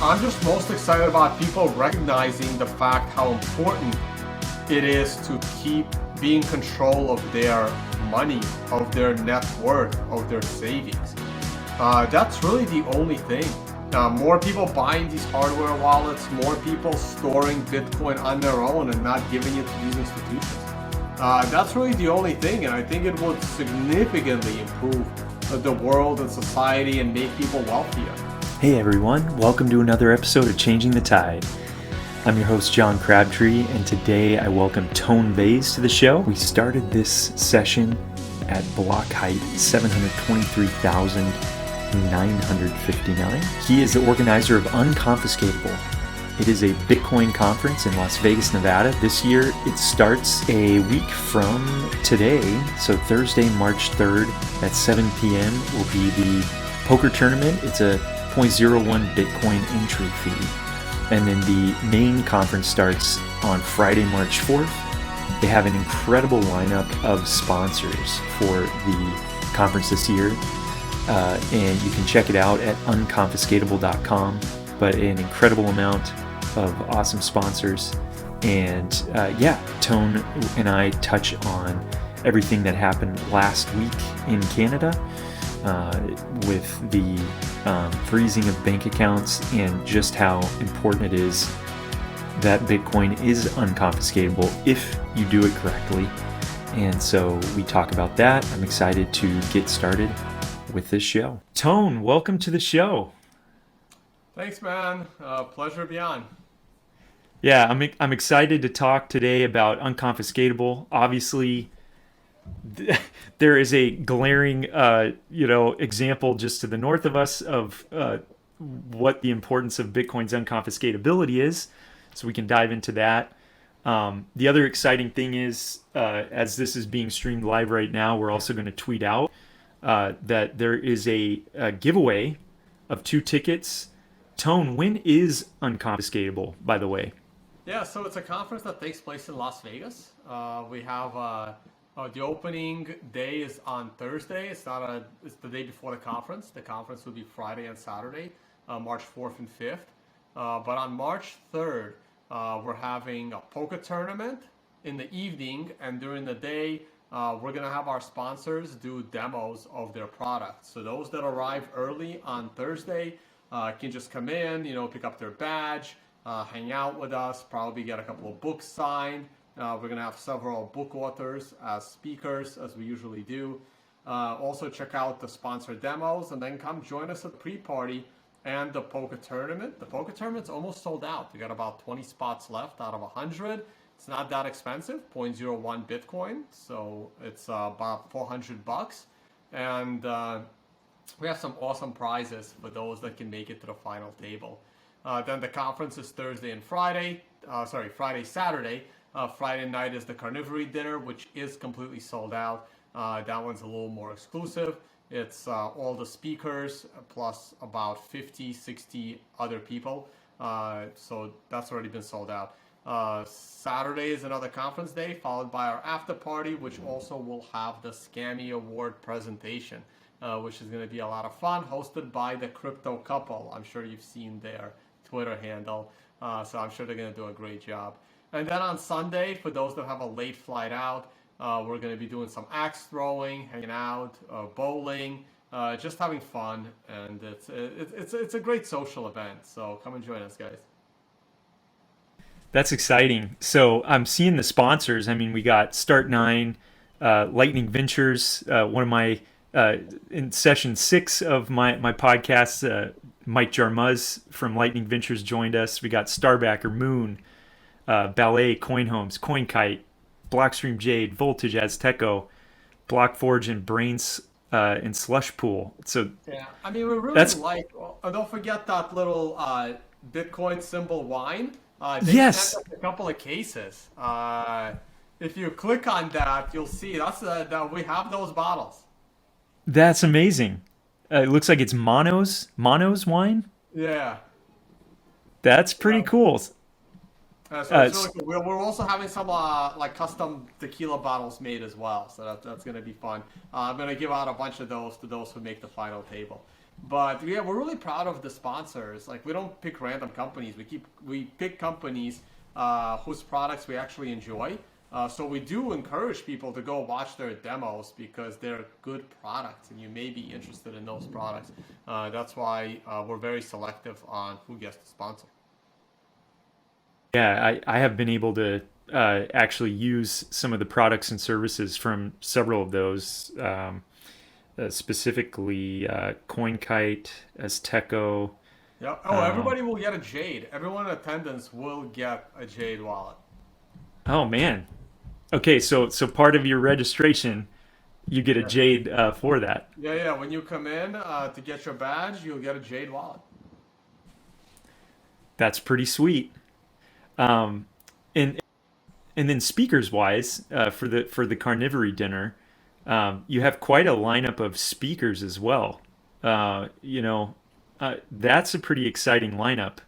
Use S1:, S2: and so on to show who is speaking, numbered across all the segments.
S1: I'm just most excited about people recognizing the fact how important it is to keep being in control of their money, of their net worth, of their savings. That's really the only thing. More people buying these hardware wallets, more people storing Bitcoin on their own and not giving it to these institutions. That's really the only thing, and I think it would significantly improve the world and society and make people wealthier.
S2: Hey everyone, welcome to another episode of Changing the Tide. I'm your host John Crabtree, and today I welcome Tone Vays to the show. We started this session at block height 723,959. He is the organizer of Unconfiscatable. It is a Bitcoin conference in Las Vegas, Nevada. This year it starts a week from today, so Thursday, March 3rd at 7 p.m. will be the poker tournament. It's a 0.01 Bitcoin entry fee. And then the main conference starts on Friday, March 4th. They have an incredible lineup of sponsors for the conference this year. And you can check it out at unconfiscatable.com. But an incredible amount of awesome sponsors. And Tone and I touch on everything that happened last week in Canada with the freezing of bank accounts and just how important it is that Bitcoin is unconfiscatable if you do it correctly. And so we talk about that. I'm excited to get started with this show. Tone, welcome to the show.
S1: Thanks, man. Pleasure to be on.
S2: Yeah, I'm excited to talk today about Unconfiscatable. Obviously, there is a glaring, example just to the north of us of what the importance of Bitcoin's unconfiscatability is. So we can dive into that. The other exciting thing is, as this is being streamed live right now, we're also going to tweet out that there is a giveaway of 2 tickets. Tone, when is Unconfiscatable, by the way?
S1: Yeah, so it's a conference that takes place in Las Vegas. We have the opening day is on Thursday. It's the day before the conference. The conference will be Friday and Saturday, March 4th and 5th. But on March 3rd, we're having a poker tournament in the evening, and during the day, we're gonna have our sponsors do demos of their products. So those that arrive early on Thursday can just come in, pick up their badge, hang out with us, probably get a couple of books signed. We're going to have several book authors as speakers, as we usually do. Also check out the sponsor demos, and then come join us at the pre-party and the poker tournament. The poker tournament's almost sold out. We got about 20 spots left out of 100. It's not that expensive, 0.01 Bitcoin, so it's about $400. And we have some awesome prizes for those that can make it to the final table. Then the conference is Thursday and Friday. Saturday. Friday night is the carnivory dinner, which is completely sold out. That one's a little more exclusive. It's all the speakers plus about 50, 60 other people. So that's already been sold out. Saturday is another conference day, followed by our after party, which also will have the Scammy Award presentation, which is going to be a lot of fun, hosted by the Crypto Couple. I'm sure you've seen their Twitter handle, so I'm sure they're going to do a great job. And then on Sunday, for those that have a late flight out, we're going to be doing some axe throwing, hanging out, bowling, just having fun, and it's a great social event. So come and join us, guys.
S2: That's exciting. So I'm seeing the sponsors. I mean, we got Start9, Lightning Ventures, one of my in session 6 of my podcast, Mike Jarmuz from Lightning Ventures joined us. We got Starbacker, Moon, Ballet, CoinHomes, CoinKite, Blockstream Jade, Voltage, Azteco, Blockforge, and Brains and Slush Pool. So
S1: yeah, I mean, we really like. Don't forget that little Bitcoin symbol wine. They sent us a couple of cases. If you click on that, you'll see that we have those bottles.
S2: That's amazing. It looks like it's Mono's wine.
S1: Yeah.
S2: That's pretty cool.
S1: So it's really cool. We're also having some custom tequila bottles made as well. So that's going to be fun. I'm going to give out a bunch of those to those who make the final table. But yeah, we're really proud of the sponsors. Like we don't pick random companies. We pick companies whose products we actually enjoy. So we do encourage people to go watch their demos because they're good products, and you may be interested in those products. That's why we're very selective on who gets to sponsor.
S2: Yeah, I have been able to actually use some of the products and services from several of those, specifically CoinKite, Azteco.
S1: Yeah. Oh,
S2: Um,
S1: everybody will get a Jade. Everyone in attendance will get a Jade wallet.
S2: oh man. Okay, so part of your registration, you get a
S1: Yeah.
S2: Jade for that.
S1: Yeah, yeah. When you come in to get your badge, you'll get a Jade wallet.
S2: That's pretty sweet. Um, and and then speakers wise, for the carnivory dinner, you have quite a lineup of speakers as well. You know, that's a pretty exciting lineup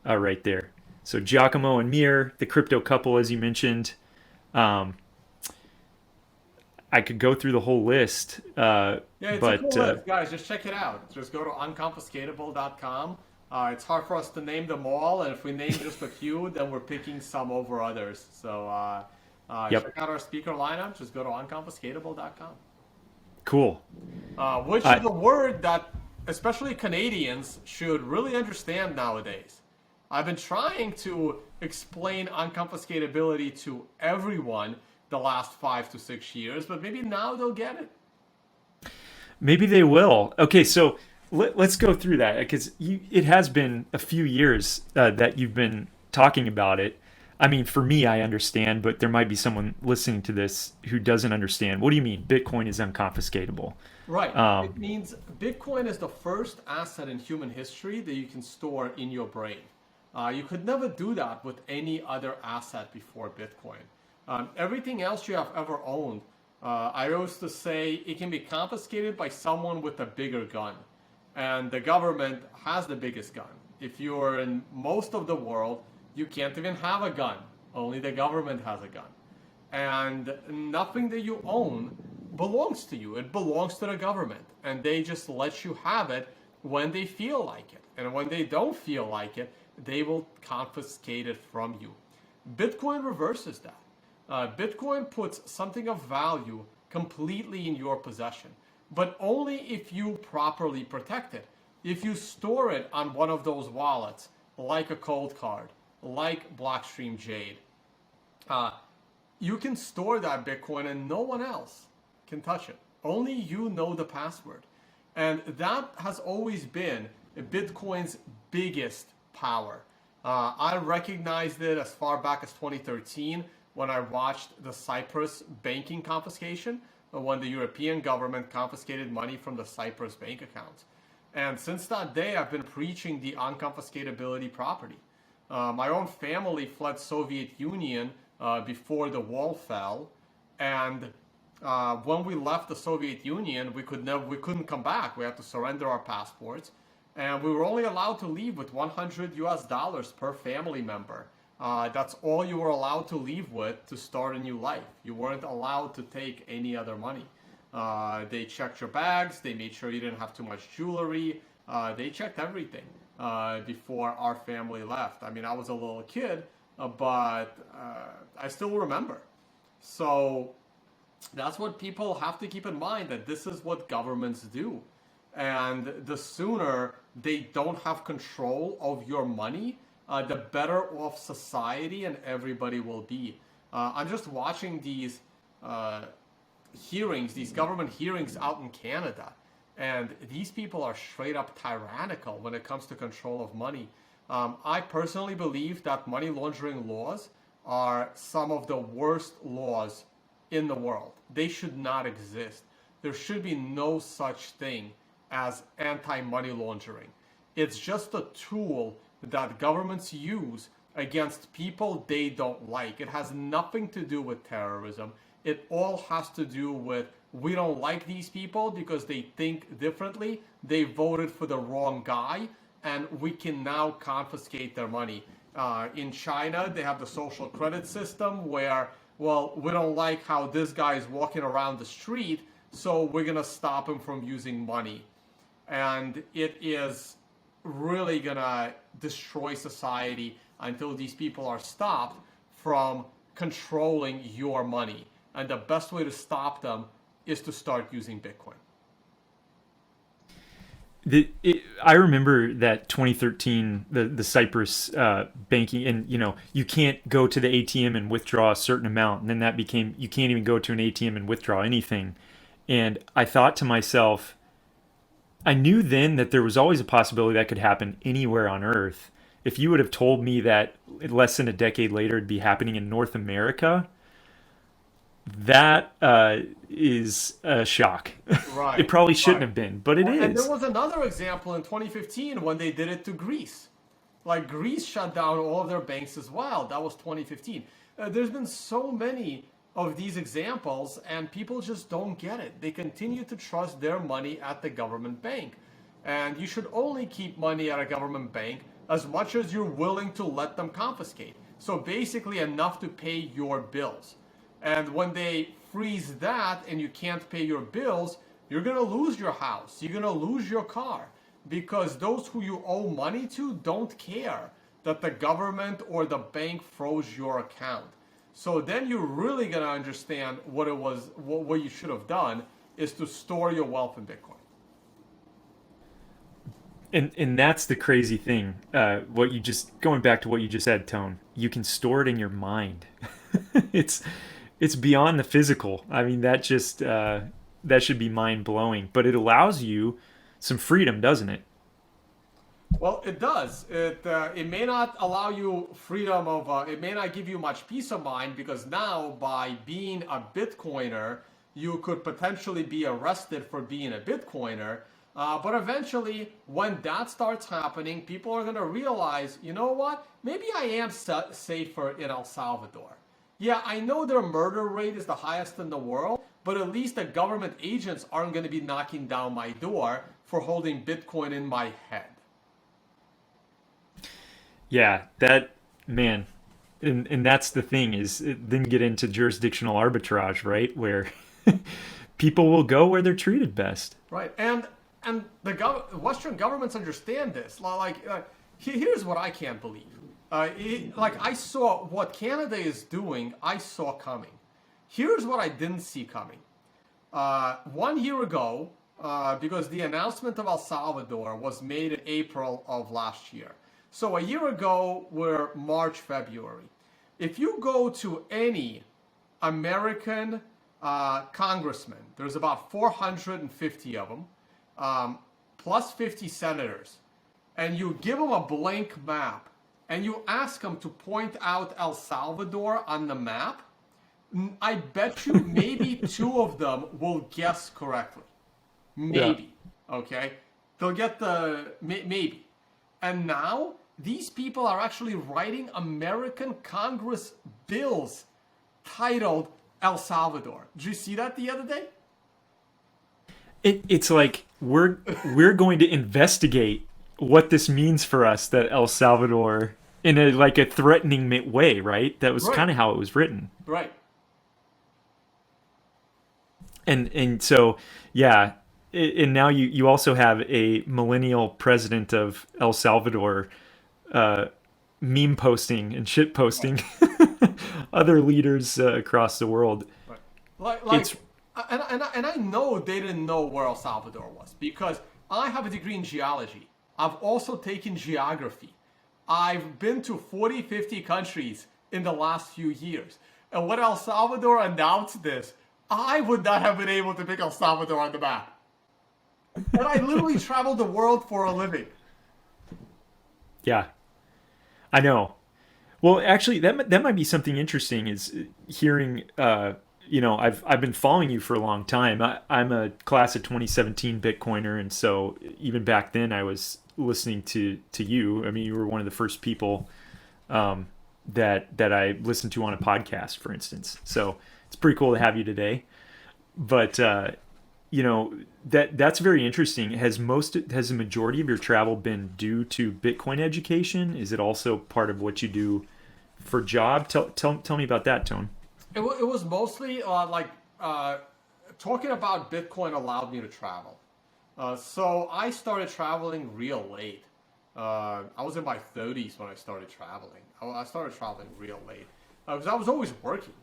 S2: right there. So Giacomo and Mir, the crypto couple, as you mentioned. Um, I could go through the whole list,
S1: Yeah, it's a
S2: but
S1: cool list, guys. Just check it out. Just go to unconfiscatable.com. It's hard for us to name them all, and if we name just a few, then we're picking some over others. So
S2: yep,
S1: check out our speaker lineup. Just go to unconfiscatable.com.
S2: cool.
S1: Which
S2: I
S1: is a word that especially Canadians should really understand nowadays. I've been trying to explain unconfiscatability to everyone the last 5 to 6 years, but maybe now they'll get it.
S2: Maybe they will. Okay, so let's go through that because it has been a few years that you've been talking about it. I mean, for me, I understand, but there might be someone listening to this who doesn't understand. What do you mean Bitcoin is unconfiscatable?
S1: Right.
S2: Um,
S1: It means Bitcoin is the first asset in human history that you can store in your brain. You could never do that with any other asset before Bitcoin. Everything else you have ever owned, I used to say it can be confiscated by someone with a bigger gun. And the government has the biggest gun. If you're in most of the world, you can't even have a gun. Only the government has a gun. And nothing that you own belongs to you. It belongs to the government. And they just let you have it when they feel like it. And when they don't feel like it, they will confiscate it from you. Bitcoin reverses that. Bitcoin puts something of value completely in your possession, but only if you properly protect it. If you store it on one of those wallets, like a cold card, like Blockstream Jade, uh, you can store that Bitcoin and no one else can touch it. Only you know the password. And that has always been Bitcoin's biggest power. I recognized it as far back as 2013 when I watched the Cyprus banking confiscation, when the European government confiscated money from the Cyprus bank accounts. And since that day, I've been preaching the unconfiscatability property. My own family fled Soviet Union before the wall fell, and when we left the Soviet Union, we couldn't come back. We had to surrender our passports, and we were only allowed to leave with 100 US dollars per family member. That's all you were allowed to leave with to start a new life. You weren't allowed to take any other money. They checked your bags. They made sure you didn't have too much jewelry. They checked everything before our family left. I mean, I was a little kid, but I still remember. So that's what people have to keep in mind, that this is what governments do. And the sooner they don't have control of your money, the better off society and everybody will be. I'm just watching these hearings, these government hearings out in Canada, and these people are straight up tyrannical when it comes to control of money. I personally believe that money laundering laws are some of the worst laws in the world. They should not exist. There should be no such thing as anti-money laundering. It's just a tool that governments use against people they don't like. It has nothing to do with terrorism. It all has to do with, we don't like these people because they think differently. They voted for the wrong guy, and we can now confiscate their money. In China, they have the social credit system where, well, we don't like how this guy is walking around the street, so we're going to stop him from using money. and it is really gonna destroy society until these people are stopped from controlling your money. And the best way to stop them is to start using Bitcoin.
S2: I remember that 2013, the Cyprus banking, and you can't go to the ATM and withdraw a certain amount, and then that became you can't even go to an ATM and withdraw anything. And I thought to myself, I knew then that there was always a possibility that could happen anywhere on Earth. If you would have told me that less than a decade later it'd be happening in North America, that is a shock.
S1: Right.
S2: It probably shouldn't have been, but it is.
S1: And there was another example in 2015 when they did it to Greece. Like Greece shut down all of their banks as well. That was 2015. There's been so many of these examples, and people just don't get it. They continue to trust their money at the government bank. And you should only keep money at a government bank as much as you're willing to let them confiscate. So basically enough to pay your bills. And when they freeze that and you can't pay your bills, you're going to lose your house. You're going to lose your car, because those who you owe money to don't care that the government or the bank froze your account. So then you're really going to understand what you should have done is to store your wealth in Bitcoin.
S2: And that's the crazy thing. Going back to what you just said, Tone, you can store it in your mind. It's beyond the physical. I mean, that should be mind blowing, but it allows you some freedom, doesn't it?
S1: Well, it does. It may not allow you freedom of. It may not give you much peace of mind, because now by being a Bitcoiner, you could potentially be arrested for being a Bitcoiner. But eventually, when that starts happening, people are going to realize, you know what? Maybe I am safer in El Salvador. Yeah, I know their murder rate is the highest in the world, but at least the government agents aren't going to be knocking down my door for holding Bitcoin in my head.
S2: Yeah, man. And that's the thing, is then get into jurisdictional arbitrage, right? Where people will go where they're treated best.
S1: Right. And the Western governments understand this. Here's what I can't believe. I saw what Canada is doing, I saw coming. Here's what I didn't see coming. 1 year ago, because the announcement of El Salvador was made in April of last year. So a year ago, we're March, February. If you go to any American congressman, there's about 450 of them, plus 50 senators, and you give them a blank map, and you ask them to point out El Salvador on the map, I bet you maybe two of them will guess correctly. Maybe. Yeah. Okay? They'll get maybe. And now, these people are actually writing American Congress bills titled El Salvador. Did you see that the other day?
S2: It's like we're going to investigate what this means for us, that El Salvador, in a threatening way, right? That was right. Kind of how it was written.
S1: Right.
S2: And so, yeah, and now you also have a millennial president of El Salvador meme posting and shit posting other leaders across the world.
S1: Right. And I know they didn't know where El Salvador was, because I have a degree in geology. I've also taken geography. I've been to 40, 50 countries in the last few years. And when El Salvador announced this, I would not have been able to pick El Salvador on the map. And I literally traveled the world for a living.
S2: Yeah, I know. Well, actually, that might be something interesting, is hearing, I've been following you for a long time. I'm a class of 2017 Bitcoiner, and so even back then I was listening to you. I mean, you were one of the first people that I listened to on a podcast, for instance. So it's pretty cool to have you today. But that's very interesting. Has the majority of your travel been due to Bitcoin education? Is it also part of what you do for job? Tell me about that, Tone.
S1: It was mostly talking about Bitcoin allowed me to travel. So I started traveling real late. I was in my 30s when I started traveling. I started traveling real late because I was always working.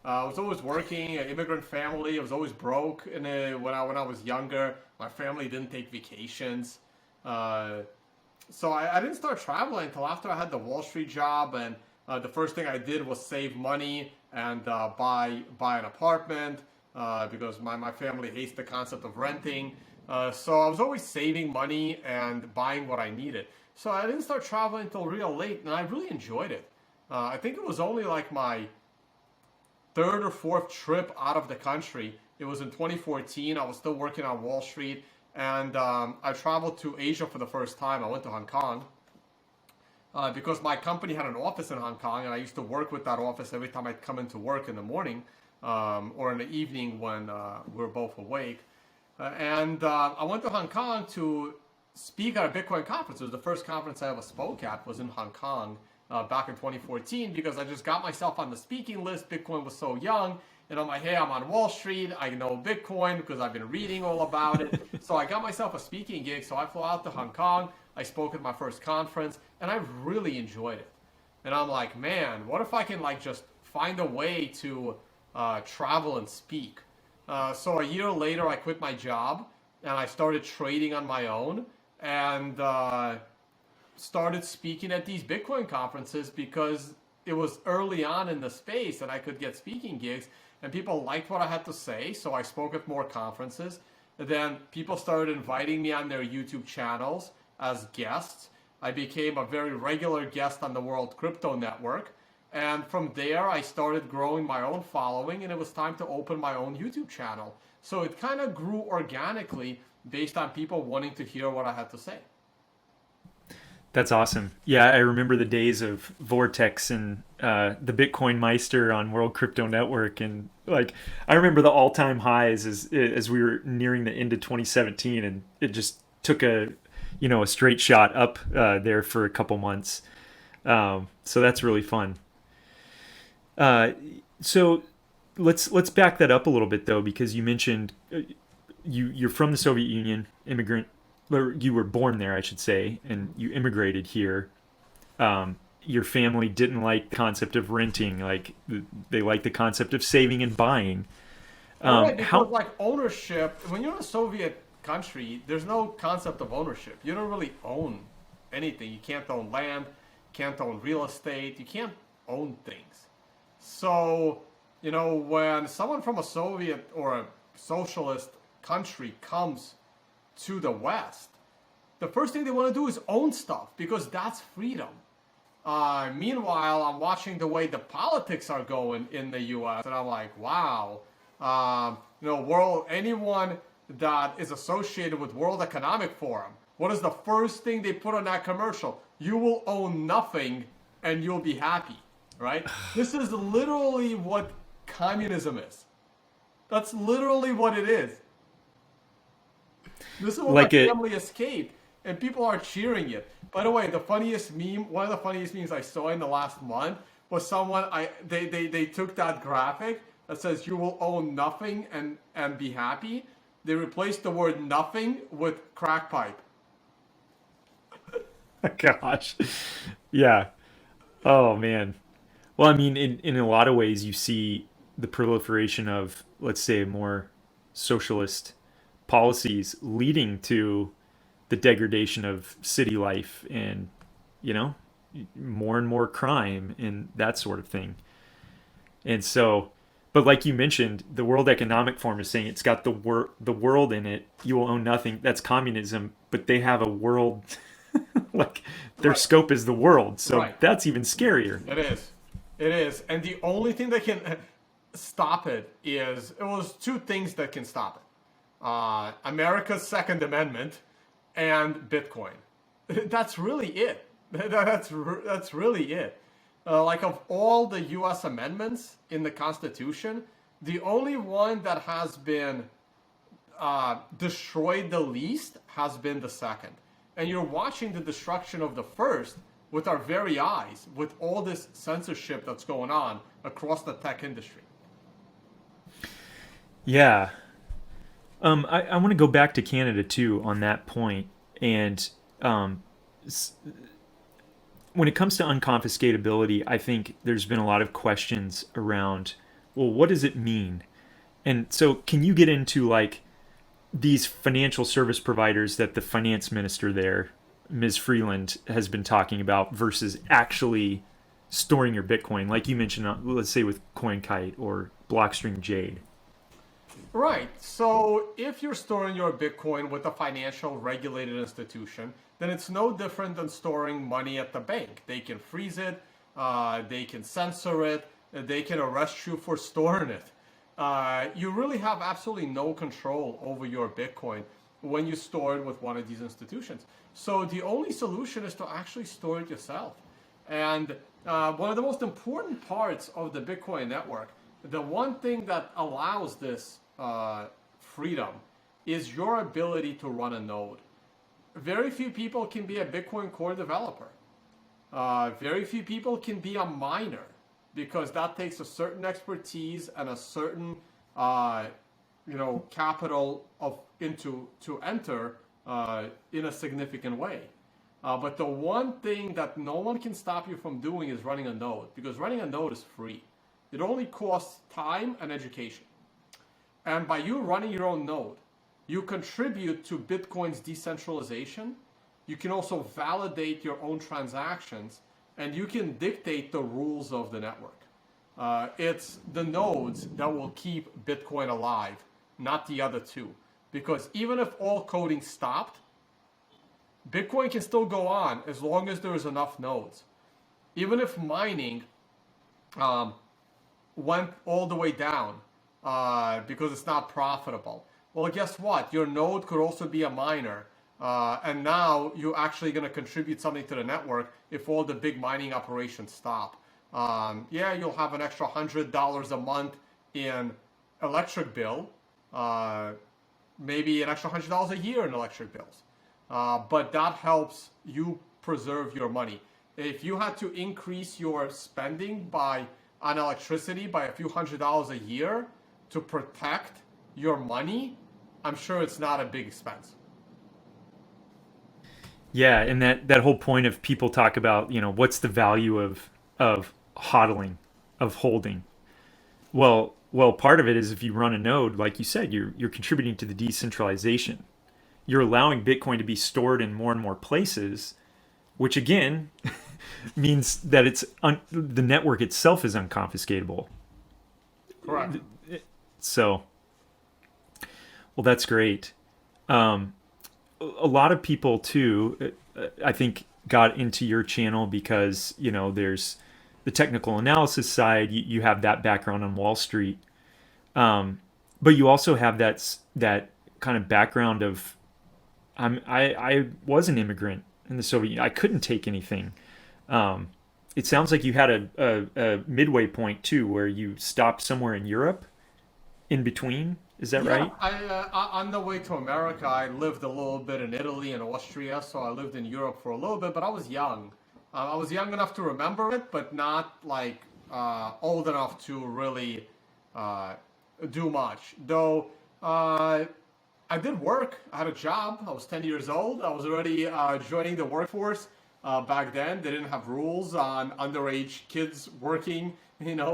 S1: I was always working, an immigrant family. I was always broke when I was younger. My family didn't take vacations. So I didn't start traveling until after I had the Wall Street job, and the first thing I did was save money and buy an apartment because my family hates the concept of renting. So I was always saving money and buying what I needed. So I didn't start traveling until real late, and I really enjoyed it. I think it was only like my third or fourth trip out of the country. It was in 2014. I was still working on Wall Street, and I traveled to Asia for the first time. I went to Hong Kong because my company had an office in Hong Kong, and I used to work with that office every time I'd come into work in the morning or in the evening when we were both awake. And I went to Hong Kong to speak at a Bitcoin conference. It was the first conference I ever spoke at was in Hong Kong back in 2014 because I just got myself on the speaking list. Bitcoin was so young. And I'm like, hey, I'm on Wall Street. I know Bitcoin because I've been reading all about it. So I got myself a speaking gig. So I flew out to Hong Kong. I spoke at my first conference, and I really enjoyed it. And I'm like, man, what if I can like just find a way to travel and speak? So a year later, I quit my job, and I started trading on my own, and started speaking at these Bitcoin conferences because it was early on in the space and I could get speaking gigs. And people liked what I had to say, so I spoke at more conferences. And then people started inviting me on their YouTube channels as guests. I became a very regular guest on the World Crypto Network. And from there, I started growing my own following, and it was time to open my own YouTube channel. So it kind of grew organically based on people wanting to hear what I had to say.
S2: That's awesome. Yeah, I remember the days of Vortex and the Bitcoin Meister on World Crypto Network, and like I remember the all-time highs as we were nearing the end of 2017, and it just took a straight shot up there for a couple months. So that's really fun. So let's back that up a little bit though, because you mentioned you're from the Soviet Union, immigrant. Or you were born there, I should say, and you immigrated here. Your family didn't like the concept of renting, like they liked the concept of saving and buying.
S1: Right, because like ownership, when you're in a Soviet country, there's no concept of ownership. You don't really own anything. You can't own land, can't own real estate, you can't own things. So, when someone from a Soviet or a socialist country comes to the West, the first thing they want to do is own stuff because that's freedom. Meanwhile, I'm watching the way the politics are going in the U.S. and I'm like, wow, anyone that is associated with World Economic Forum, what is the first thing they put on that commercial? You will own nothing and you'll be happy, right? This is literally what communism is. That's literally what it is. This is what like my family escaped, and people are cheering it. By the way, one of the funniest memes I saw in the last month was they took that graphic that says you will own nothing and be happy. They replaced the word nothing with crack pipe.
S2: Gosh. Yeah. Oh, man. Well, I mean, in a lot of ways, you see the proliferation of, let's say, more socialist policies leading to the degradation of city life and, more and more crime and that sort of thing. And so, but like you mentioned, the World Economic Forum is saying it's got the world in it. You will own nothing. That's communism. But they have a world, like their scope is the world. So that's even scarier.
S1: It is. And the only thing that can stop it was two things that can stop it. America's Second Amendment and Bitcoin. That's really it. That's really it. Like of all the U.S. amendments in the Constitution, the only one that has been destroyed the least has been the second. And you're watching the destruction of the first with our very eyes, with all this censorship that's going on across the tech industry.
S2: Yeah. I want to go back to Canada too on that point. And um, when it comes to unconfiscatability, I think there's been a lot of questions around, well, what does it mean? And so, can you get into like these financial service providers that the finance minister there, Ms. Freeland, has been talking about versus actually storing your Bitcoin, like you mentioned, let's say with CoinKite or Blockstream Jade?
S1: Right. So if you're storing your Bitcoin with a financial regulated institution, then it's no different than storing money at the bank. They can freeze it, they can censor it, they can arrest you for storing it. You really have absolutely no control over your Bitcoin when you store it with one of these institutions. So the only solution is to actually store it yourself. And one of the most important parts of the Bitcoin network, the one thing that allows this freedom is your ability to run a node. Very few people can be a Bitcoin Core developer. Very few people can be a miner because that takes a certain expertise and a certain capital to enter in a significant way. But the one thing that no one can stop you from doing is running a node, because running a node is free. It only costs time and education. And by you running your own node, you contribute to Bitcoin's decentralization. You can also validate your own transactions, and you can dictate the rules of the network. It's the nodes that will keep Bitcoin alive, not the other two. Because even if all coding stopped, Bitcoin can still go on as long as there is enough nodes. Even if mining went all the way down because it's not profitable, well, guess what? Your node could also be a miner. And now you're actually going to contribute something to the network if all the big mining operations stop. Yeah, you'll have an extra $100 a month in electric bill, maybe an extra $100 a year in electric bills. But that helps you preserve your money. If you had to increase your spending on electricity by a few $100s a year to protect your money, I'm sure it's not a big expense.
S2: Yeah, and that whole point of people talk about, what's the value of hodling, of holding. Well, part of it is if you run a node, like you said, you're contributing to the decentralization. You're allowing Bitcoin to be stored in more and more places, which again means that the network itself is unconfiscatable.
S1: Correct.
S2: So, well, that's great. A lot of people too, I think, got into your channel because there's the technical analysis side. You have that background on Wall Street, but you also have that kind of background of I was an immigrant in the Soviet Union. I couldn't take anything. It sounds like you had a midway point too, where you stopped somewhere in Europe in between. Is that right?
S1: On the way to America, I lived a little bit in Italy and Austria, so I lived in Europe for a little bit, but I was young. I was young enough to remember it, but not like old enough to really do much. Though I did work. I had a job. I was 10 years old. I was already joining the workforce. Back then, they didn't have rules on underage kids working,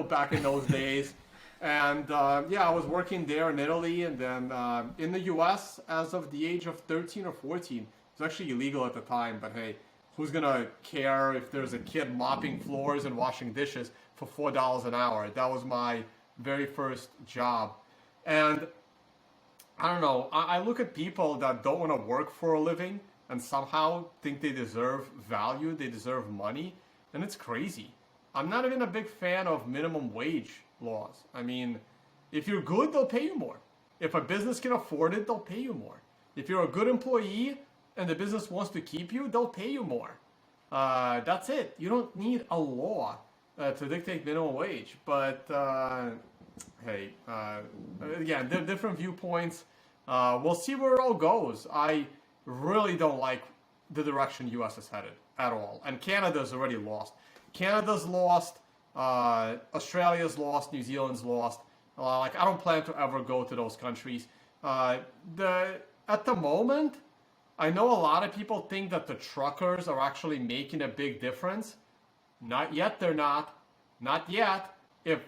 S1: back in those days. And I was working there in Italy, and then in the US as of the age of 13 or 14. It was actually illegal at the time, but hey, who's gonna care if there's a kid mopping floors and washing dishes for $4 an hour? That was my very first job. And I don't know, I look at people that don't want to work for a living and somehow think they deserve value, they deserve money, and it's crazy. I'm not even a big fan of minimum wage laws. I mean, if you're good, they'll pay you more. If a business can afford it, they'll pay you more. If you're a good employee and the business wants to keep you, they'll pay you more. That's it. You don't need a law to dictate minimum wage. But hey, again, there are different viewpoints. We'll see where it all goes. I really don't like the direction U.S. is headed at all. And Canada's already lost. Canada's lost. Australia's lost. New Zealand's lost. I don't plan to ever go to those countries. Uh, at the moment, I know a lot of people think that the truckers are actually making a big difference. Not yet, they're not. Not yet. If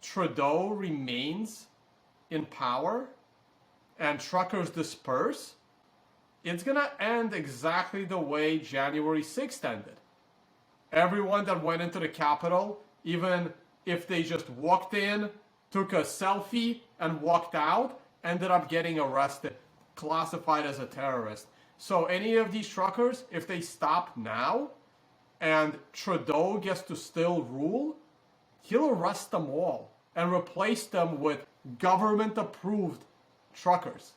S1: Trudeau remains in power and truckers disperse, it's going to end exactly the way January 6th ended. Everyone that went into the Capitol, even if they just walked in, took a selfie, and walked out, ended up getting arrested, classified as a terrorist. So any of these truckers, if they stop now and Trudeau gets to still rule, he'll arrest them all and replace them with government-approved truckers.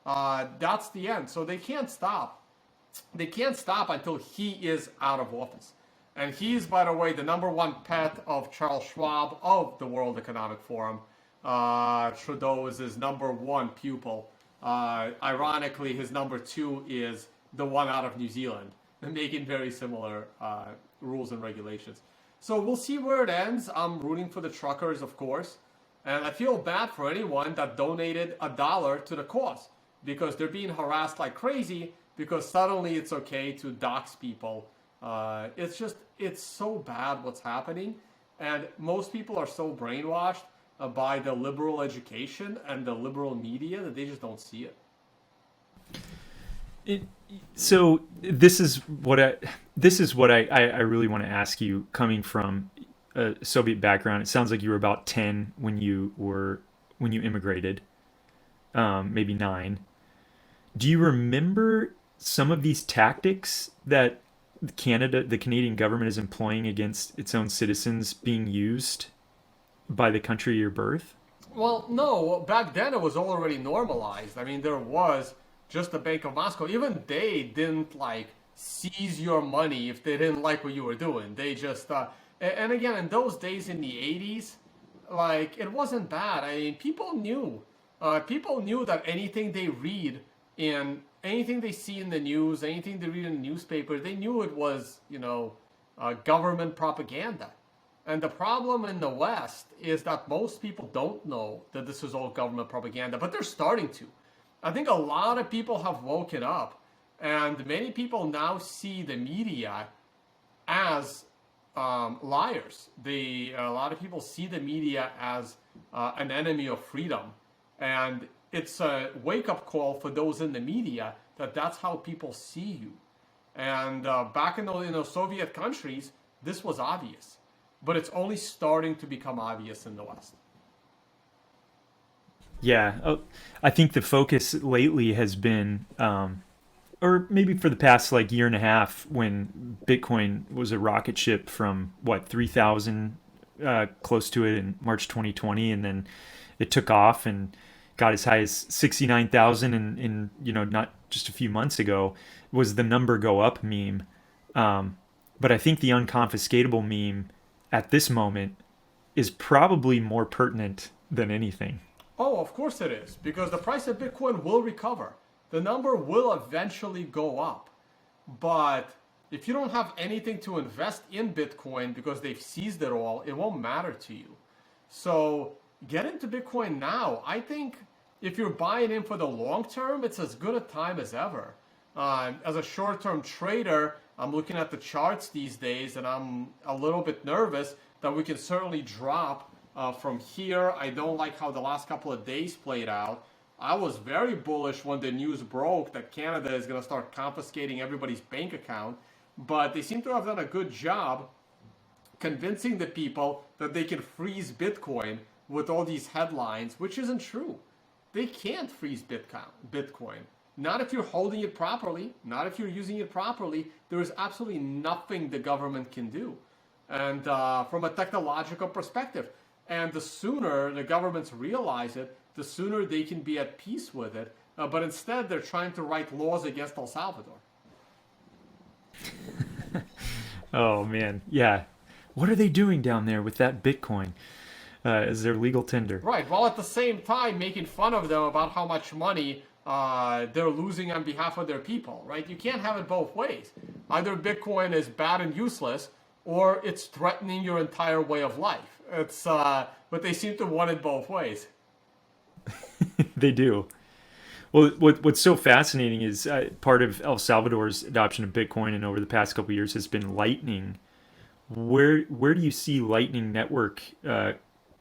S1: That's the end. So they can't stop. They can't stop until he is out of office. And he's, by the way, the number one pet of Charles Schwab of the World Economic Forum. Trudeau is his number one pupil. Ironically, his number two is the one out of New Zealand, making very similar rules and regulations. So we'll see where it ends. I'm rooting for the truckers, of course. And I feel bad for anyone that donated $1 to the cause, because they're being harassed like crazy because suddenly it's okay to dox people. It's so bad what's happening. And most people are so brainwashed by the liberal education and the liberal media that they just don't see it.
S2: So this is what I really want to ask you, coming from a Soviet background. It sounds like you were about 10 when you immigrated, maybe 9. Do you remember some of these tactics that the Canadian government is employing against its own citizens being used by the country of your birth?
S1: Well, no. Back then it was already normalized. I mean, there was just the Bank of Moscow. Even they didn't seize your money if they didn't like what you were doing. They just and again, in those days in the 80s, it wasn't bad. I mean, people knew that anything they read in anything they see in the news, anything they read in the newspaper, they knew it was government propaganda. And the problem in the West is that most people don't know that this is all government propaganda, but they're starting to. I think a lot of people have woken up, and many people now see the media as liars. A lot of people see the media as an enemy of freedom, and it's a wake-up call for those in the media that that's how people see you. And back in the Soviet countries, this was obvious. But it's only starting to become obvious in the West.
S2: Yeah, I think the focus lately has been, or maybe for the past year and a half, when Bitcoin was a rocket ship from 3,000 close to it in March 2020, and then it took off and got as high as 69,000 in not just a few months ago. Was the number go up meme? But I think the unconfiscatable meme at this moment is probably more pertinent than anything.
S1: Oh, of course it is, because the price of Bitcoin will recover. The number will eventually go up. But if you don't have anything to invest in Bitcoin because they've seized it all, it won't matter to you. So get into Bitcoin now. I think if you're buying in for the long term, it's as good a time as ever. As a short-term trader, I'm looking at the charts these days, and I'm a little bit nervous that we can certainly drop from here. I don't like how the last couple of days played out. I was very bullish when the news broke that Canada is going to start confiscating everybody's bank account, but they seem to have done a good job convincing the people that they can freeze Bitcoin with all these headlines, which isn't true. They can't freeze Bitcoin. Not if you're holding it properly, not if you're using it properly. There is absolutely nothing the government can do. And from a technological perspective, and the sooner the governments realize it, the sooner they can be at peace with it. But instead, they're trying to write laws against El Salvador.
S2: Oh, man. Yeah. What are they doing down there with that Bitcoin as their legal tender?
S1: Right, while at the same time making fun of them about how much money they're losing on behalf of their people, right? You can't have it both ways. Either Bitcoin is bad and useless, or it's threatening your entire way of life. But they seem to want it both ways.
S2: They do. Well, what's so fascinating is part of El Salvador's adoption of Bitcoin and over the past couple of years has been Lightning. Where do you see Lightning Network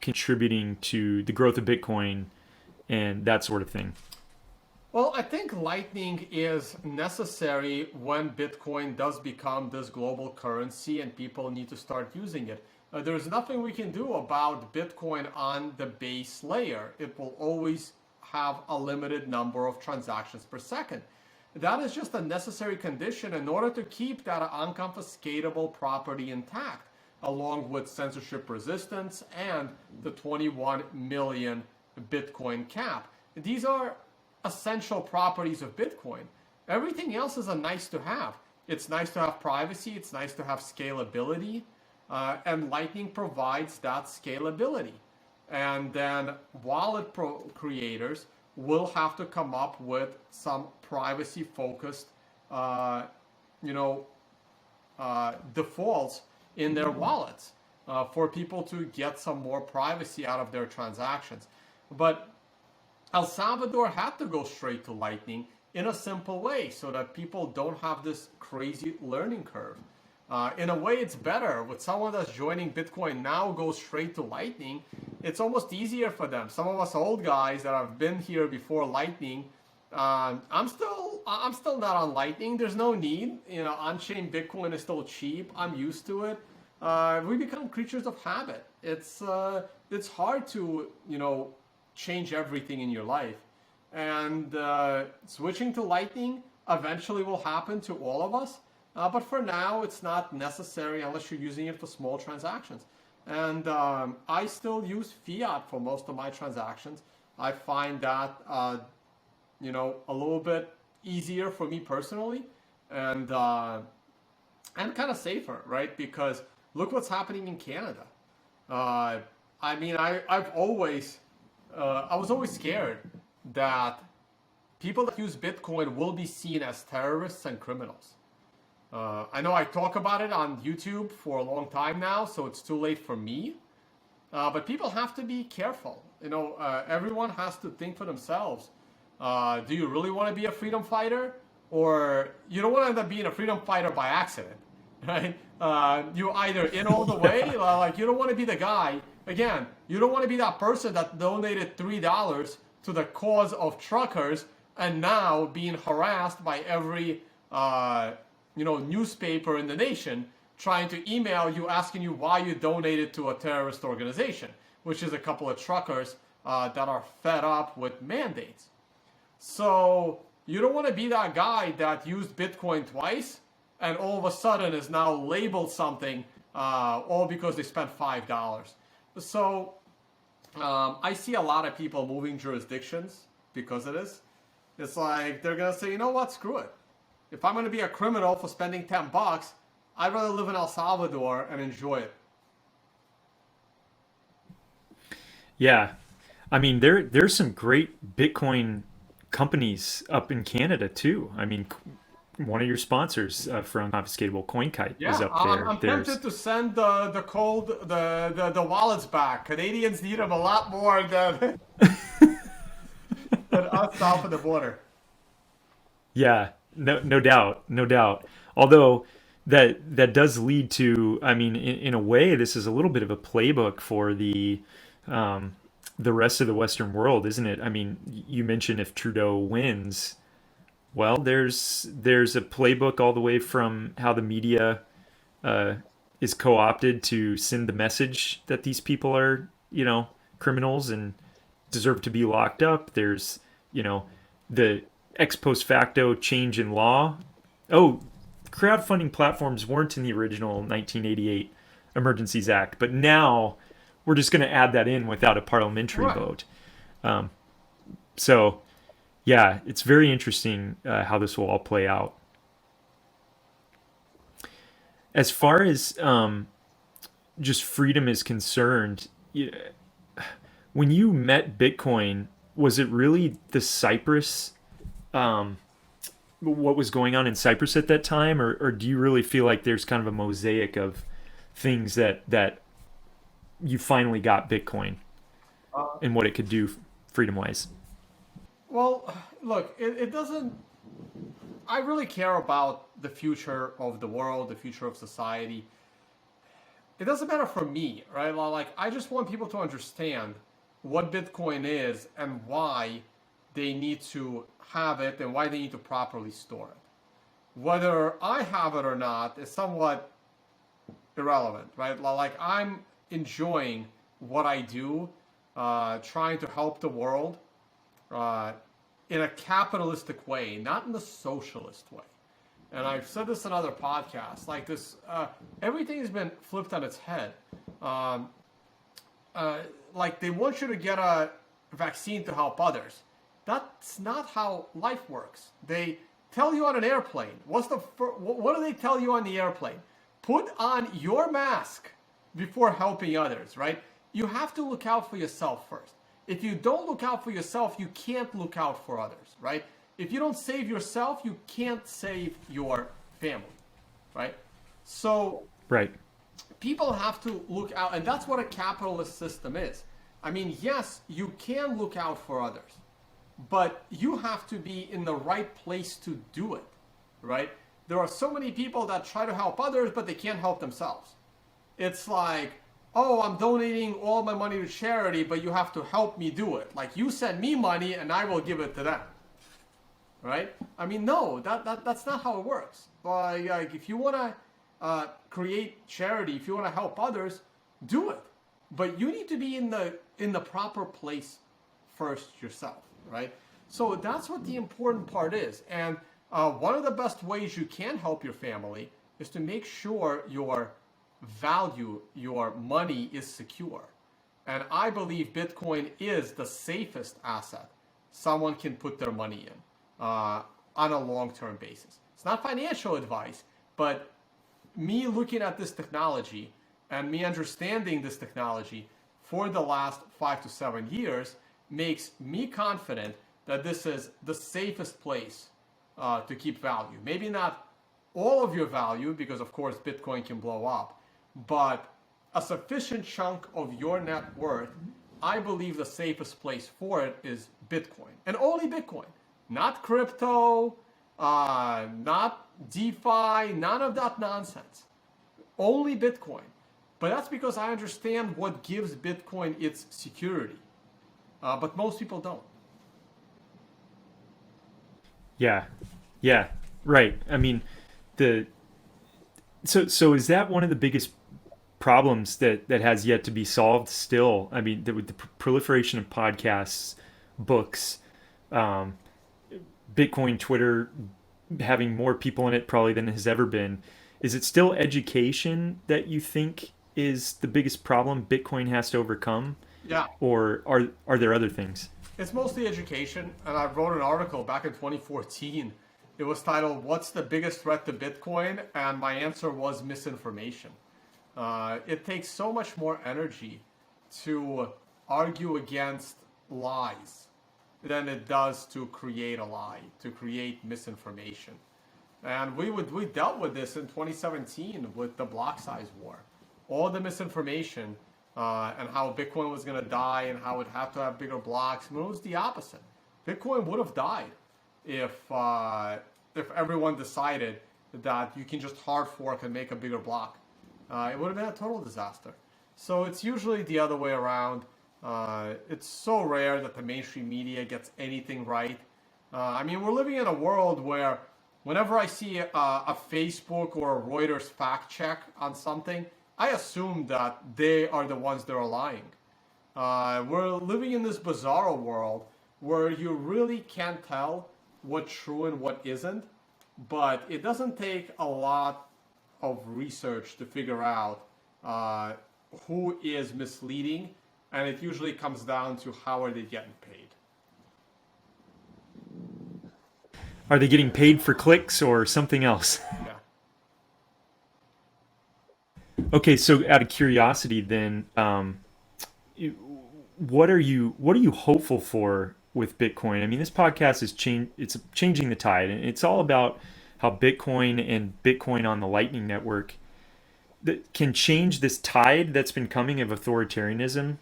S2: contributing to the growth of Bitcoin and that sort of thing?
S1: Well, I think Lightning is necessary when Bitcoin does become this global currency and people need to start using it. There's nothing we can do about Bitcoin on the base layer. It will always have a limited number of transactions per second. That is just a necessary condition in order to keep that unconfiscatable property intact, along with censorship resistance and the 21 million Bitcoin cap. These are essential properties of Bitcoin. Everything else is a nice to have. It's nice to have privacy, it's nice to have scalability, and Lightning provides that scalability. And then wallet creators will have to come up with some privacy focused, you know, defaults in their wallets for people to get some more privacy out of their transactions. But El Salvador had to go straight to Lightning in a simple way so that people don't have this crazy learning curve. In a way, it's better. With someone that's joining Bitcoin now go straight to Lightning, it's almost easier for them. Some of us old guys that have been here before Lightning, I'm still not on Lightning. There's no need. You know, on-chain Bitcoin is still cheap. I'm used to it. We become creatures of habit. It's hard to, you know, change everything in your life. And switching to Lightning eventually will happen to all of us. But for now, it's not necessary unless you're using it for small transactions. And I still use fiat for most of my transactions. I find that, you know, a little bit easier for me personally and kind of safer, right? Because look what's happening in Canada. I mean, I was always scared that people that use Bitcoin will be seen as terrorists and criminals. I know I talk about it on YouTube for a long time now, so it's too late for me. But people have to be careful. You know, everyone has to think for themselves. Do you really want to be a freedom fighter? Or you don't want to end up being a freedom fighter by accident, right? You either in all the way, like you don't want to be the guy. Again, you don't want to be that person that donated $3 to the cause of truckers and now being harassed by every you know, newspaper in the nation trying to email you asking you why you donated to a terrorist organization, which is a couple of truckers that are fed up with mandates. So you don't want to be that guy that used Bitcoin twice and all of a sudden is now labeled something all because they spent $5. So I see a lot of people moving jurisdictions because of this. It's like they're going to say, you know what, screw it. If I'm going to be a criminal for spending $10, I'd rather live in El Salvador and enjoy it.
S2: Yeah, I mean there's some great Bitcoin companies up in Canada too. I mean, one of your sponsors for Unconfiscatable, CoinKite,
S1: Yeah,
S2: is up there.
S1: I'm tempted to send the wallets back. Canadians need them a lot more than than us south of the border.
S2: Yeah, no doubt, no doubt. Although that does lead to, I mean, in a way, this is a little bit of a playbook for the rest of the Western world, isn't it? I mean, you mentioned if Trudeau wins, well, there's a playbook all the way from how the media is co-opted to send the message that these people are, you know, criminals and deserve to be locked up. There's, you know, the ex post facto change in law. Oh, crowdfunding platforms weren't in the original 1988 Emergencies Act, but now we're just going to add that in without a parliamentary
S1: Right.
S2: vote. So, yeah, it's very interesting how this will all play out. As far as just freedom is concerned, when you met Bitcoin, was it really the Cyprus, what was going on in Cyprus at that time, or do you really feel like there's kind of a mosaic of things that you finally got Bitcoin and what it could do freedom-wise?
S1: Well, look, it doesn't. I really care about the future of the world, the future of society. It doesn't matter for me, right? Like, I just want people to understand what Bitcoin is and why they need to have it and why they need to properly store it. Whether I have it or not is somewhat irrelevant, right? Like, I'm enjoying what I do, trying to help the world uh, in a capitalistic way, not in the socialist way. And I've said this in other podcasts. Like this, everything has been flipped on its head. Um, like they want you to get a vaccine to help others. That's not how life works. They tell you on an airplane. What do they tell you on the airplane? Put on your mask before helping others, right? You have to look out for yourself first. If you don't look out for yourself, you can't look out for others, right? If you don't save yourself, you can't save your family, right? So
S2: Right.
S1: people have to look out, and that's what a capitalist system is. I mean, yes, you can look out for others, but you have to be in the right place to do it, right? There are so many people that try to help others, but they can't help themselves. It's like, oh, I'm donating all my money to charity, but you have to help me do it. Like, you send me money and I will give it to them, right? I mean, no, that's not how it works. Like if you want to create charity, if you want to help others, do it. But you need to be in the proper place first yourself, right? So that's what the important part is. And one of the best ways you can help your family is to make sure your value, your money is secure. And I believe Bitcoin is the safest asset someone can put their money in on a long-term basis. It's not financial advice, but me looking at this technology and me understanding this technology for the last 5 to 7 years makes me confident that this is the safest place to keep value. Maybe not all of your value, because of course Bitcoin can blow up, but a sufficient chunk of your net worth. I believe the safest place for it is Bitcoin, and only Bitcoin, not crypto, not DeFi, none of that nonsense. Only Bitcoin. But that's because I understand what gives Bitcoin its security. But most people don't.
S2: Yeah. Yeah. Right. I mean, so is that one of the biggest problems that has yet to be solved still? I mean, with the proliferation of podcasts, books, Bitcoin, Twitter having more people in it probably than has ever been. Is it still education that you think is the biggest problem Bitcoin has to overcome?
S1: Yeah.
S2: Or are there other things?
S1: It's mostly education, and I wrote an article back in 2014. It was titled, "What's the biggest threat to Bitcoin?" And my answer was misinformation. It takes so much more energy to argue against lies than it does to create a lie, to create misinformation. And we dealt with this in 2017 with the block size war. All the misinformation and how Bitcoin was going to die and how it would have to have bigger blocks. I mean, it was the opposite. Bitcoin would have died if everyone decided that you can just hard fork and make a bigger block. It would have been a total disaster. So it's usually the other way around. It's so rare that the mainstream media gets anything right. I mean, we're living in a world where whenever I see a Facebook or a Reuters fact check on something, I assume that they are the ones that are lying. We're living in this bizarre world where you really can't tell what's true and what isn't, but it doesn't take a lot of research to figure out who is misleading, and it usually comes down to how are they getting paid.
S2: Are they getting paid for clicks or something else?
S1: Yeah.
S2: Okay, so out of curiosity, then, what are you hopeful for with Bitcoin? I mean, this podcast is it's changing the tide, and it's all about how Bitcoin and Bitcoin on the Lightning Network that can change this tide that's been coming of authoritarianism.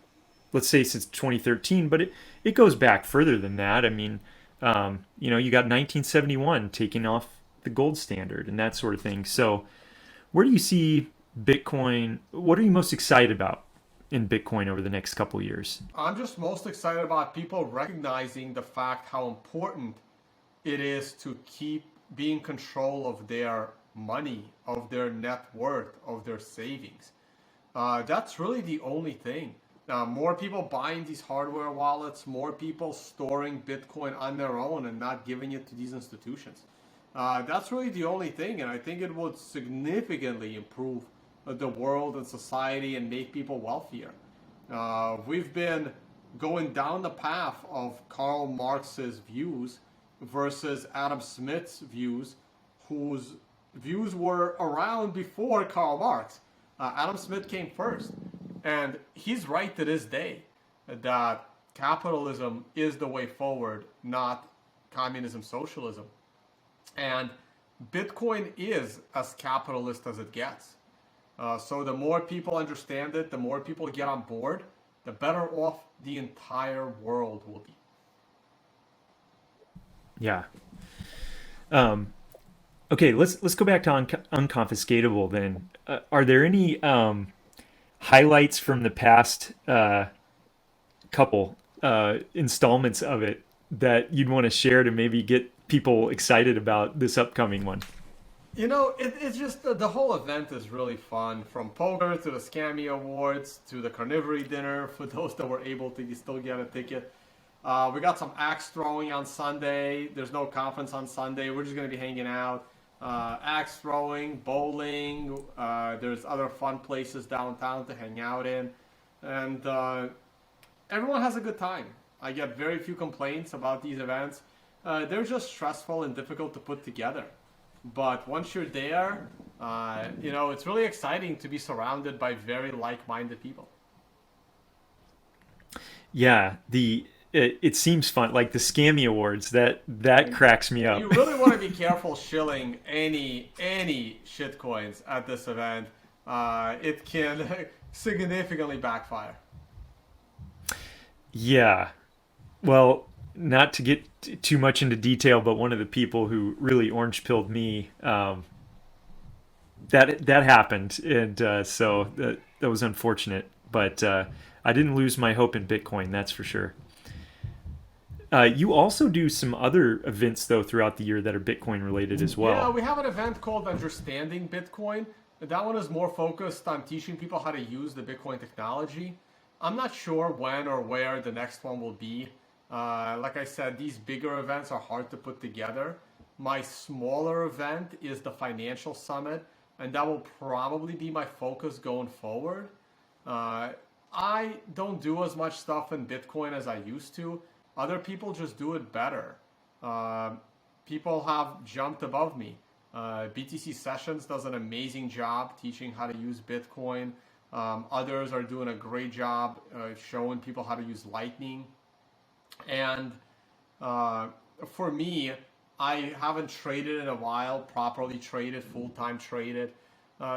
S2: Let's say since 2013, but it goes back further than that. I mean, You got 1971 taking off the gold standard and that sort of thing. So, where do you see Bitcoin? What are you most excited about in Bitcoin over the next couple of years?
S1: I'm just most excited about people recognizing the fact how important it is to keep being control of their money, of their net worth, of their savings. That's really the only thing. More people buying these hardware wallets, more people storing Bitcoin on their own and not giving it to these institutions. That's really the only thing, and I think it would significantly improve the world and society and make people wealthier. We've been going down the path of Karl Marx's views versus Adam Smith's views, whose views were around before Karl Marx. Adam Smith came first, and he's right to this day that capitalism is the way forward, not communism, socialism. And Bitcoin is as capitalist as it gets. So the more people understand it, the more people get on board, the better off the entire world will be.
S2: Yeah. Okay, let's go back to unconfiscatable then. Are there any highlights from the past couple installments of it that you'd want to share to maybe get people excited about this upcoming one?
S1: It's just the whole event is really fun. From poker to the Scammy Awards to the carnivory dinner for those that were able to still get a ticket. We got some axe throwing on Sunday. There's no conference on Sunday. We're just going to be hanging out. Axe throwing, bowling. There's other fun places downtown to hang out in. And everyone has a good time. I get very few complaints about these events. They're just stressful and difficult to put together. But once you're there, it's really exciting to be surrounded by very like-minded people.
S2: Yeah, it seems fun. Like the Scammy Awards, that cracks me up.
S1: You really want to be careful shilling any shitcoins at this event. It can significantly backfire.
S2: Yeah. Well, not to get too much into detail, but one of the people who really orange pilled me, that happened, and so that was unfortunate. But I didn't lose my hope in Bitcoin, that's for sure. You also do some other events though throughout the year that are Bitcoin related as well.
S1: Yeah, we have an event called Understanding Bitcoin. That one is more focused on teaching people how to use the Bitcoin technology. I'm not sure when or where the next one will be. Like I said, these bigger events are hard to put together. My smaller event is the Financial Summit, and that will probably be my focus going forward. I don't do as much stuff in Bitcoin as I used to. Other people just do it better. People have jumped above me. BTC Sessions does an amazing job teaching how to use Bitcoin. Others are doing a great job showing people how to use Lightning. And for me, I haven't traded in a while, properly traded, full-time traded.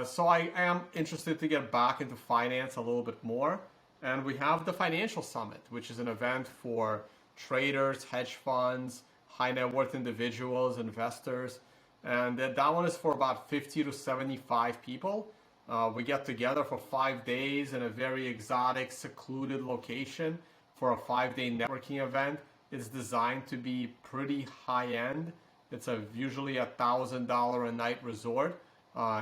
S1: So I am interested to get back into finance a little bit more. And we have the Financial Summit, which is an event for traders, hedge funds, high net worth individuals, investors. And that one is for about 50 to 75 people. We get together for 5 days in a very exotic, secluded location for a 5-day networking event. It's designed to be pretty high-end. It's usually $1,000 a night resort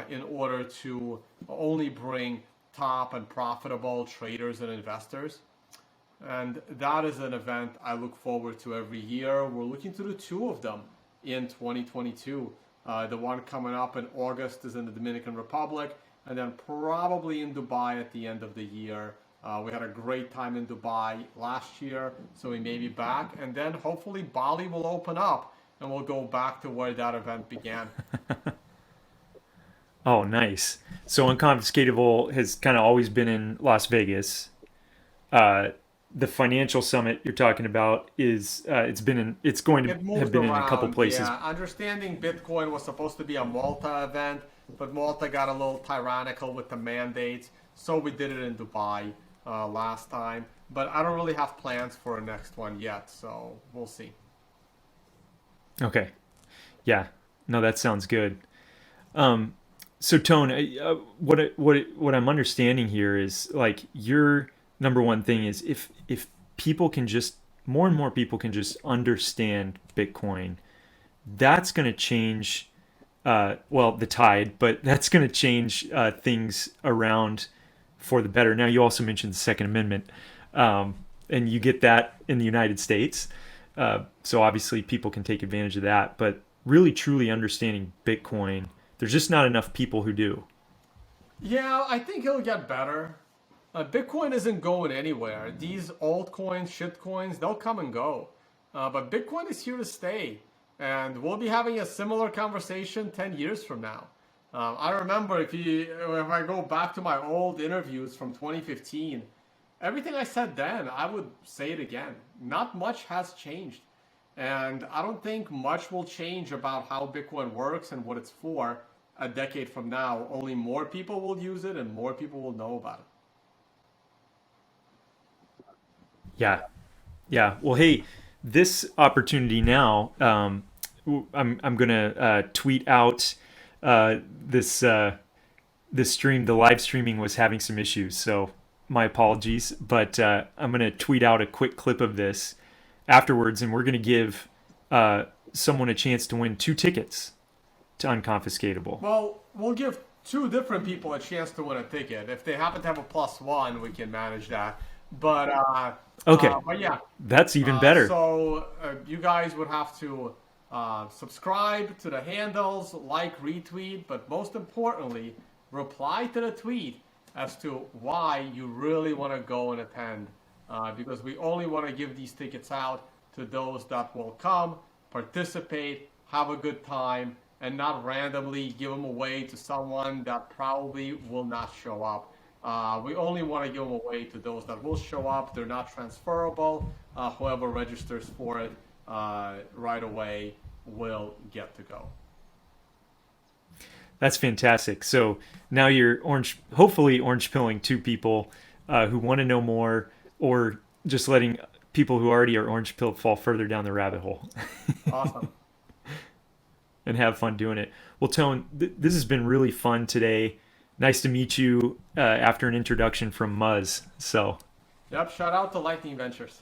S1: in order to only bring top and profitable traders and investors. And that is an event I look forward to every year. We're looking to do 2 of them in 2022. The one coming up in August is in the Dominican Republic, and then probably in Dubai at the end of the year. We had a great time in Dubai last year, so we may be back. And then hopefully Bali will open up and we'll go back to where that event began.
S2: Oh, nice. So Unconfiscatable has kind of always been in Las Vegas. The Financial Summit you're talking about is it's going to have been in a couple places.
S1: Yeah, Understanding Bitcoin was supposed to be a Malta event, but Malta got a little tyrannical with the mandates, so we did it in Dubai last time. But I don't really have plans for a next one yet, so we'll see.
S2: Okay. Yeah. No, that sounds good. So Tone, what I'm understanding here is like your number one thing is if people can just more and more people can just understand Bitcoin, that's going to change the tide, but that's going to change things around for the better. Now, you also mentioned the Second Amendment, and you get that in the United States. So obviously people can take advantage of that, but really truly understanding Bitcoin, there's just not enough people who do.
S1: Yeah, I think it'll get better. Bitcoin isn't going anywhere. These altcoins, shitcoins, they'll come and go. But Bitcoin is here to stay. And we'll be having a similar conversation 10 years from now. I remember if I go back to my old interviews from 2015, everything I said then, I would say it again. Not much has changed. And I don't think much will change about how Bitcoin works and what it's for a decade from now. Only more people will use it and more people will know about it.
S2: Yeah. Yeah. Well, hey, this opportunity now, I'm gonna tweet out this this stream. The live streaming was having some issues, so my apologies. But I'm gonna tweet out a quick clip of this afterwards, and we're gonna give someone a chance to win 2 tickets to Unconfiscatable.
S1: Well, we'll give 2 different people a chance to win a ticket. If they happen to have a +1, we can manage that. But
S2: Okay,
S1: but yeah,
S2: that's even better.
S1: So you guys would have to subscribe to the handles, like, retweet, but most importantly, reply to the tweet as to why you really want to go and attend. Because we only want to give these tickets out to those that will come, participate, have a good time, and not randomly give them away to someone that probably will not show up. We only want to give them away to those that will show up. They're not transferable. Whoever registers for it right away will get to go.
S2: That's fantastic. So now you're hopefully orange pilling 2 people who want to know more, or just letting people who already are orange pilled fall further down the rabbit hole.
S1: Awesome.
S2: And have fun doing it. Well, Tone, this has been really fun today. Nice to meet you after an introduction from Muzz. So,
S1: yep, shout out to Lightning Ventures.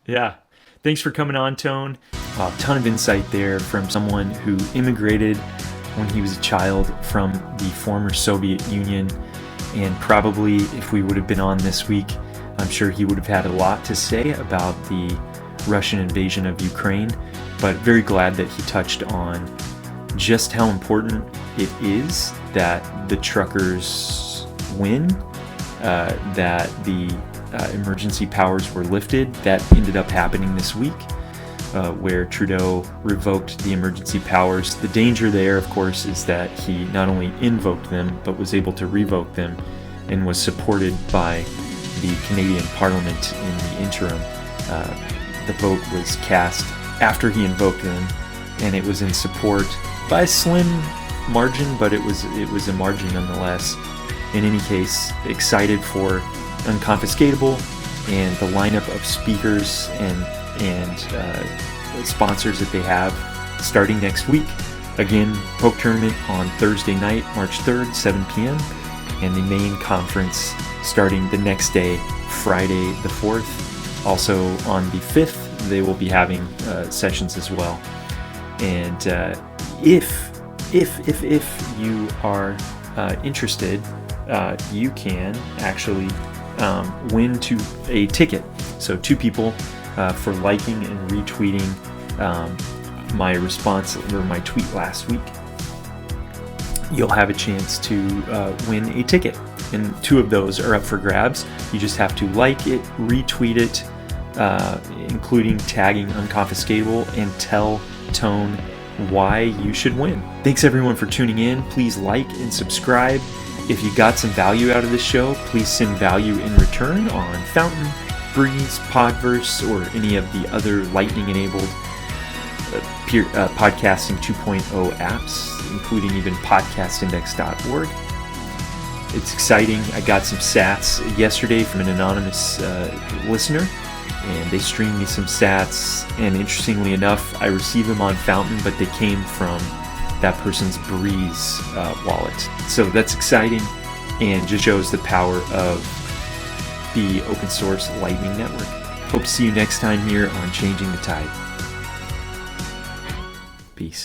S2: Yeah. Thanks for coming on, Tone. A ton of insight there from someone who immigrated when he was a child from the former Soviet Union. And probably if we would have been on this week, I'm sure he would have had a lot to say about the Russian invasion of Ukraine. But very glad that he touched on just how important it is that the truckers win, that the emergency powers were lifted. That ended up happening this week, where Trudeau revoked the emergency powers. The danger there, of course, is that he not only invoked them, but was able to revoke them, and was supported by the Canadian Parliament in the interim. The vote was cast after he invoked them, and it was in support by a slim margin, but it was a margin nonetheless. In any case, excited for Unconfiscatable and the lineup of speakers and sponsors that they have starting next week. Again, Poke Tournament on Thursday night, March 3rd, 7 p.m. and the main conference starting the next day, Friday the 4th. Also on the 5th, they will be having sessions as well. And if you are interested, you can actually win a ticket. So 2 people for liking and retweeting my response or my tweet last week. You'll have a chance to win a ticket, and 2 of those are up for grabs. You just have to like it, retweet it, including tagging Unconfiscatable, and tell Tone why you should win. Thanks everyone for tuning in. Please like and subscribe. If you got some value out of this show, please send value in return on Fountain, Breeze, Podverse, or any of the other Lightning-enabled podcasting 2.0 apps, including even podcastindex.org. It's exciting. I got some sats yesterday from an anonymous listener, and they streamed me some sats, and interestingly enough, I received them on Fountain, but they came from that person's Breeze wallet. So that's exciting and just shows the power of the open source Lightning Network. Hope to see you next time here on Changing the Tide. Peace.